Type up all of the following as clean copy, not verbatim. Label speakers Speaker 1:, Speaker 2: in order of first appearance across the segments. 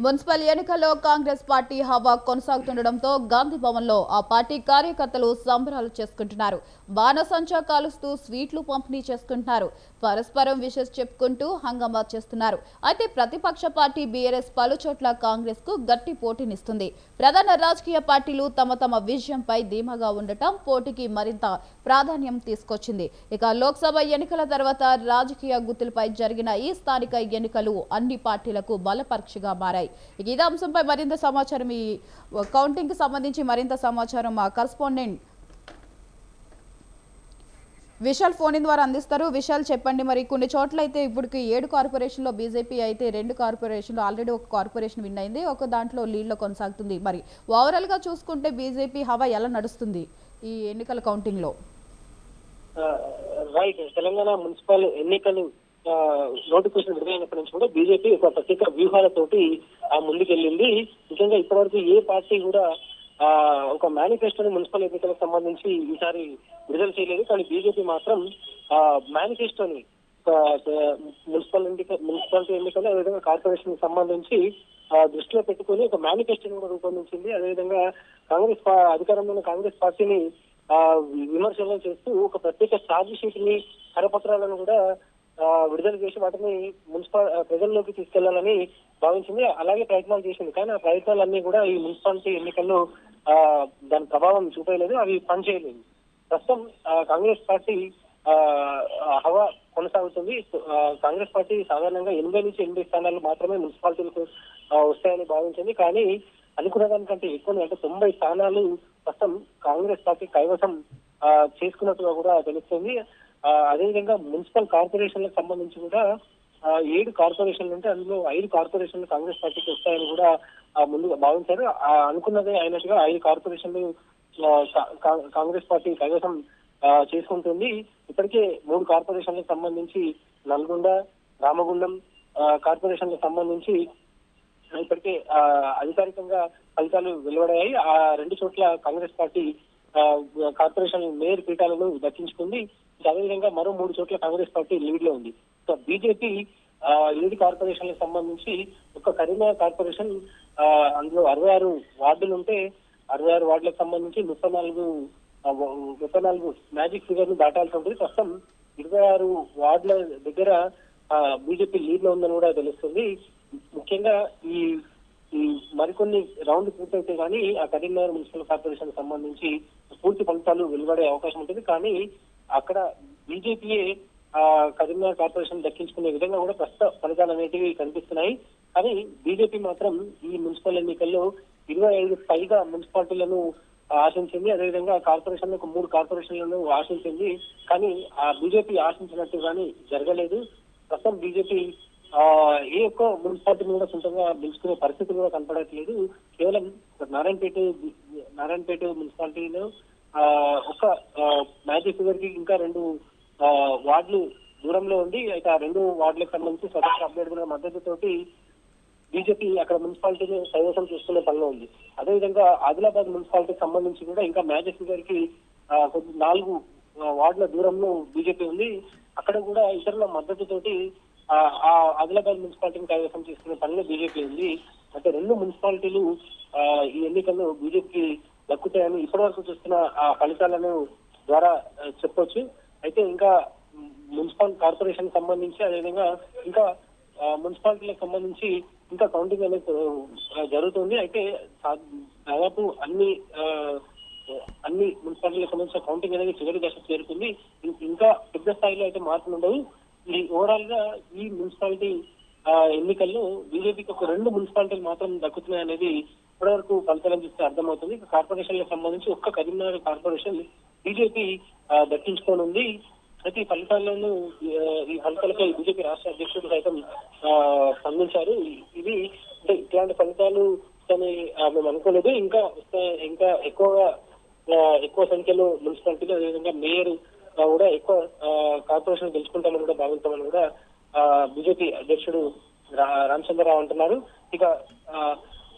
Speaker 1: Municipal ఎన్నికల్లో Congress party హవా కొనసాగుతుండటంతో గాంధీ భవన్లో ఆ పార్టీ కార్యకర్తలు సంబరాలు చేసుకుంటున్నారు. బాణసంచా కాలుస్తూ స్వీట్లు పంపిణీ చేసుకుంటున్నారు. పరస్పరం విషెస్ చెప్పుకుంటూ హంగామా చేస్తున్నారు. అయితే ప్రతిపక్ష పార్టీ బీఆర్ఎస్ పలుచోట్ల కాంగ్రెస్ కు గట్టి పోటీనిస్తుంది. ప్రధాన రాజకీయ పార్టీలు తమ తమ విజయంపై ధీమాగా ఉండటం పోటీకి మరింత ప్రాధాన్యం తీసుకొచ్చింది. ఇక లోక్సభ ఎన్నికల తర్వాత రాజకీయ గుర్తులపై జరిగిన ఈ స్థానిక ఎన్నికలు అన్ని పార్టీలకు బలపరీక్షగా మారాయి. ఇదే అంశంపై మరింత సమాచారం, ఈ కౌంటింగ్ కి సంబంధించి మరింత సమాచారం మా కరెస్పాండెంట్ విశాల్ ఫోన్ ద్వారా అందిస్తారు. విశాల్, చెప్పండి, మరి కొన్ని చోట్ల అయితే ఇప్పటికి 7 కార్పొరేషన్లో బీజేపీ అయితే 2 కార్పొరేషన్లో ఆల్రెడీ ఒక కార్పొరేషన్ విన్ అయింది, ఒక దాంట్లో లీడ్లో కొనసాగుతుంది. మరి ఓవరాల్ గా చూసుకుంటే బీజేపీ హవా ఎలా నడుస్తుంది ఈ ఎన్నికల కౌంటింగ్ లో?
Speaker 2: రైట్, తెలంగాణ మున్సిపల్ ఎన్నికలు నోటిఫికేషన్ విడుదలైనప్పటి నుంచి కూడా బీజేపీ ఒక ప్రత్యేక వ్యూహాలతోటి ముందుకెళ్ళింది. ముఖ్యంగా ఇప్పటివరకు ఏ పార్టీ కూడా ఒక మేనిఫెస్టోని మున్సిపల్ ఎన్నికలకు సంబంధించి ఈసారి విడుదల చేయలేదు. కానీ బీజేపీ మాత్రం మేనిఫెస్టోని మున్సిపాలిటీ ఎన్నికలు అదేవిధంగా కార్పొరేషన్ కి సంబంధించి దృష్టిలో పెట్టుకుని ఒక మేనిఫెస్టోని కూడా రూపొందించింది. అదేవిధంగా అధికారంలో ఉన్న కాంగ్రెస్ పార్టీని విమర్శలు చేస్తూ ఒక ప్రత్యేక ఛార్జ్ షీట్ ని కరపత్రాలను కూడా విడుదల చేసి వాటిని ప్రజల్లోకి తీసుకెళ్లాలని భావించింది. అలాగే ప్రయత్నాలు చేసింది. కానీ ఆ ప్రయత్నాలన్నీ కూడా ఈ మున్సిపాలిటీ ఎన్నికల్లో దాని ప్రభావం చూపలేదు, అవి పనిచేయలేదు. ప్రస్తుతం కాంగ్రెస్ పార్టీ హవా కొనసాగుతుంది. కాంగ్రెస్ పార్టీ సాధారణంగా 80 నుంచి 80 స్థానాలు మాత్రమే మున్సిపాలిటీలకు వస్తాయని భావించింది. కానీ అనుకున్న దానికంటే ఎక్కువ, అంటే 90 స్థానాలు ప్రస్తుతం కాంగ్రెస్ పార్టీ కైవసం చేసుకున్నట్టుగా కూడా తెలుస్తుంది. అదేవిధంగా మున్సిపల్ కార్పొరేషన్లకు సంబంధించి కూడా 7 కార్పొరేషన్లు ఉంటే అందులో 5 కార్పొరేషన్లు కాంగ్రెస్ పార్టీకి వస్తాయని కూడా ముందుగా భావించారు. అనుకున్నదే అయినట్టుగా 5 కార్పొరేషన్లు కాంగ్రెస్ పార్టీ కైవసం చేసుకుంటుంది. ఇప్పటికే 3 కార్పొరేషన్లకు సంబంధించి నల్గొండ, రామగుండం కార్పొరేషన్లకు సంబంధించి ఇప్పటికే అధికారికంగా ఫలితాలు వెలువడాయి. ఆ 2 చోట్ల కాంగ్రెస్ పార్టీ కార్పొరేషన్ మేయర్ పీఠాలను దక్కించుకుంది. అదేవిధంగా మరో 3 చోట్ల కాంగ్రెస్ పార్టీ లీడ్ లో ఉంది. సో బీజేపీ 7 కార్పొరేషన్లకు సంబంధించి ఒక కరీంనగర్ కార్పొరేషన్, అందులో 66 వార్డులు ఉంటే 66 వార్డులకు సంబంధించి 34 మ్యాజిక్ ఫిగర్ ను దాటాల్సి ఉంటుంది. ప్రస్తుతం 26 వార్డుల దగ్గర బీజేపీ లీడ్ లో ఉందని కూడా తెలుస్తుంది. ముఖ్యంగా ఈ మరికొన్ని రౌండ్ పూర్తయితే కానీ ఆ కరీంనగర్ మున్సిపల్ కార్పొరేషన్ సంబంధించి పూర్తి ఫలితాలు వెలువడే అవకాశం ఉంటుంది. కానీ అక్కడ బీజేపీయే కరీంనగర్ కార్పొరేషన్ దక్కించుకునే విధంగా కూడా ప్రస్తుత ఫలితాలు అనేటివి కనిపిస్తున్నాయి. కానీ బీజేపీ మాత్రం ఈ మున్సిపల్ ఎన్నికల్లో 25 పైగా మున్సిపాలిటీలను ఆశించింది. అదేవిధంగా కార్పొరేషన్లకు 3 కార్పొరేషన్లను ఆశించింది. కానీ ఆ బీజేపీ ఆశించినట్టు కానీ జరగలేదు. ప్రస్తుతం బీజేపీ ఏ ఒక్క మున్సిపాలిటీని కూడా సొంతంగా గెలుచుకునే పరిస్థితి కూడా కనపడట్లేదు. కేవలం నారాయణపేట మున్సిపాలిటీలో ఒక మ్యాజిక్ ఫిగర్ కి ఇంకా 2 వార్డులు దూరంలో ఉంది. అయితే ఆ 2 వార్డులకు సంబంధించి స్వతంత్ర అభ్యర్థుల మద్దతుతోటి బీజేపీ అక్కడ మున్సిపాలిటీని కైవసం చేసుకునే పనిలో ఉంది. అదేవిధంగా ఆదిలాబాద్ మున్సిపాలిటీకి సంబంధించి కూడా ఇంకా మ్యాజిక్ ఫిగర్ కి 4 వార్డుల దూరంలో బీజేపీ ఉంది. అక్కడ కూడా ఇతరుల మద్దతుతోటి ఆ ఆదిలాబాద్ మున్సిపాలిటీని కైవసం చేసుకునే పనిలో బీజేపీ ఉంది. అంటే 2 మున్సిపాలిటీలు ఈ ఎన్నికల్లో బీజేపీకి దక్కుతాయని ఇప్పటి వరకు చూస్తున్న ఆ ఫలితాలను ద్వారా చెప్పొచ్చు. అయితే ఇంకా మున్సిపల్ కార్పొరేషన్ సంబంధించి అదేవిధంగా ఇంకా మున్సిపాలిటీలకు సంబంధించి ఇంకా కౌంటింగ్ అనేది జరుగుతుంది. అయితే దాదాపు అన్ని మున్సిపాలిటీలకు సంబంధించిన కౌంటింగ్ అనేది చివరి దశకు చేరుకుంది. ఇంకా పెద్ద స్థాయిలో అయితే మార్పులు ఉండవు. ఈ ఓవరాల్ గా ఈ మున్సిపాలిటీ ఎన్నికల్లో బీజేపీకి ఒక 2 మున్సిపాలిటీలు మాత్రం దక్కుతున్నాయి అనేది ఇప్పటివరకు ఫలితాలను చూస్తే అర్థమవుతుంది. కార్పొరేషన్లకు సంబంధించి ఒక్క కరీంనగర్ కార్పొరేషన్ బీజేపీ దక్కించుకోనుంది. అయితే ఈ ఫలితాలపై బీజేపీ రాష్ట్ర అధ్యక్షుడు సైతం స్పందించారు. ఇది అంటే ఇట్లాంటి ఫలితాలు మేము అనుకోలేదు, ఇంకా ఎక్కువ సంఖ్యలో మున్సిపాలిటీలు అదేవిధంగా మేయర్ కూడా ఎక్కువ కార్పొరేషన్ గెలుచుకుంటామని కూడా భావిస్తామని కూడా బీజేపీ అధ్యక్షుడు రామచంద్రరావు అంటున్నారు. ఇక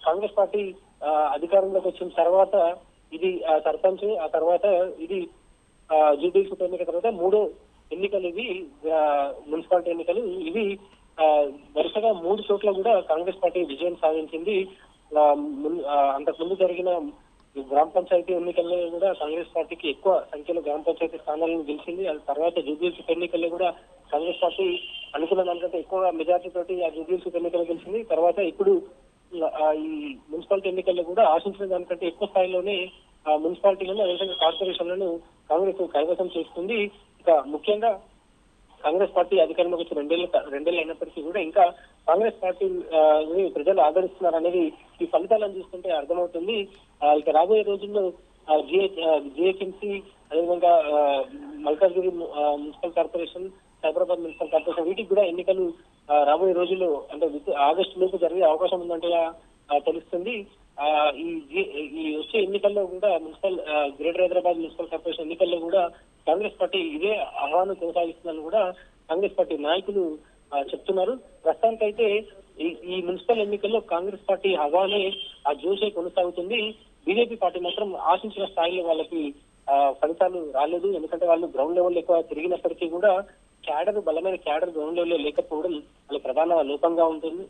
Speaker 2: కాంగ్రెస్ పార్టీ అధికారంలోకి వచ్చిన తర్వాత ఇది సర్పంచ్, ఆ తర్వాత ఇది జూబ్లీ ఉప ఎన్నిక తర్వాత 3వ ఎన్నికలు ఇవి, మున్సిపాలిటీ ఎన్నికలు ఇవి వరుసగా 3 చోట్ల కూడా కాంగ్రెస్ పార్టీ విజయం సాధించింది. అంతకుముందు జరిగిన గ్రామ పంచాయతీ ఎన్నికల్లో కూడా కాంగ్రెస్ పార్టీకి ఎక్కువ సంఖ్యలో గ్రామ పంచాయతీ స్థానాలను గెలిచింది. ఆ తర్వాత జూబ్లీహిల్స్ ఉప ఎన్నికల్లో కూడా కాంగ్రెస్ పార్టీ అనుకున్న దానికంటే ఎక్కువ మెజార్టీ తోటి ఆ జూబ్లీహిల్స్ ఉప ఎన్నికలు గెలిచింది. తర్వాత ఇప్పుడు ఈ మున్సిపాలిటీ ఎన్నికల్లో కూడా ఆశించిన దానికంటే ఎక్కువ స్థాయిలోనే మున్సిపాలిటీలను అదేవిధంగా కార్పొరేషన్లను కాంగ్రెస్ కైవసం చేస్తుంది. ఇక ముఖ్యంగా కాంగ్రెస్ పార్టీ అధికారంలోకి వచ్చి రెండేళ్ళు అయినప్పటికీ కూడా ఇంకా కాంగ్రెస్ పార్టీ ప్రజలు ఆదరిస్తున్నారు అనేది ఈ ఫలితాలను చూస్తుంటే అర్థమవుతుంది. ఇక రాబోయే రోజుల్లో జిహెచ్ఎంసీ అదేవిధంగా Malkajgiri municipal corporation, Cyberabad municipal corporation వీటికి కూడా ఎన్నికలు రాబోయే రోజుల్లో అంటే ఆగస్టు లోపు జరిగే అవకాశం ఉందంటే తెలుస్తుంది. ఈ వచ్చే ఎన్నికల్లో కూడా గ్రేటర్ హైదరాబాద్ మున్సిపల్ కార్పొరేషన్ ఎన్నికల్లో కూడా కాంగ్రెస్ పార్టీ ఇదే ఆహ్వానం కొనసాగిస్తుందని కూడా కాంగ్రెస్ పార్టీ నాయకులు చెప్తున్నారు. ప్రస్తుతానికైతే ఈ మున్సిపల్ ఎన్నికల్లో కాంగ్రెస్ పార్టీ హవానే ఆ జోషే కొనసాగుతుంది. బీజేపీ పార్టీ మాత్రం ఆశించిన స్థాయిలో వాళ్ళకి ఫలితాలు రాలేదు. ఎందుకంటే వాళ్ళు గ్రౌండ్ లెవెల్ ఎక్కువ తిరిగినప్పటికీ కూడా బలమైన క్యాడర్ గ్రౌండ్ లెవెల్ లేకపోవడం వాళ్ళ ప్రధాన లోపంగా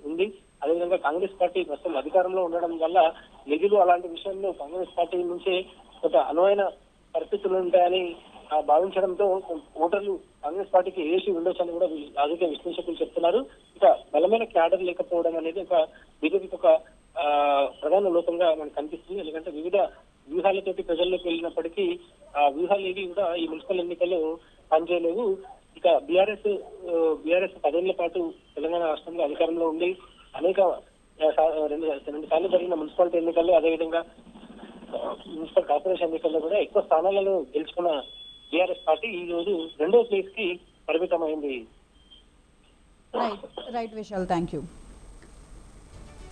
Speaker 2: ఉంది. అదేవిధంగా కాంగ్రెస్ పార్టీ ప్రస్తుతం అధికారంలో ఉండడం వల్ల నిధులు అలాంటి విషయంలో కాంగ్రెస్ పార్టీ నుంచే కొంత అనువైన పరిస్థితులు ఉంటాయని భావించడంతో ఓటర్లు కాంగ్రెస్ పార్టీకి ఏసి ఉండొచ్చు అని కూడా రాజకీయ విశ్లేషకులు చెప్తున్నారు. ఇక బలమైన క్యాడర్ లేకపోవడం అనేది ఒక బీజేపీకి ఒక ప్రధాన లోపంగా మనకు కనిపిస్తుంది. ఎందుకంటే వివిధ వ్యూహాలతోటి ప్రజల్లోకి వెళ్ళినప్పటికీ ఆ వ్యూహాలు ఏవి కూడా ఈ మున్సిపల్ ఎన్నికల్లో పనిచేయలేవు. ఇక బీఆర్ఎస్ 10 ఏళ్ల పాటు తెలంగాణ రాష్ట్రంలో అధికారంలో ఉండి అనేక 2 సార్లు జరిగిన మున్సిపాలిటీ ఎన్నికల్లో అదేవిధంగా మున్సిపల్ కార్పొరేషన్ ఎన్నికల్లో కూడా ఎక్కువ స్థానాలను గెలుచుకున్న బీఆర్ఎస్ పార్టీ ఈ రోజు 2వ ప్లేస్ కి పరిమితమైంది.
Speaker 1: Right Vishal, thank you.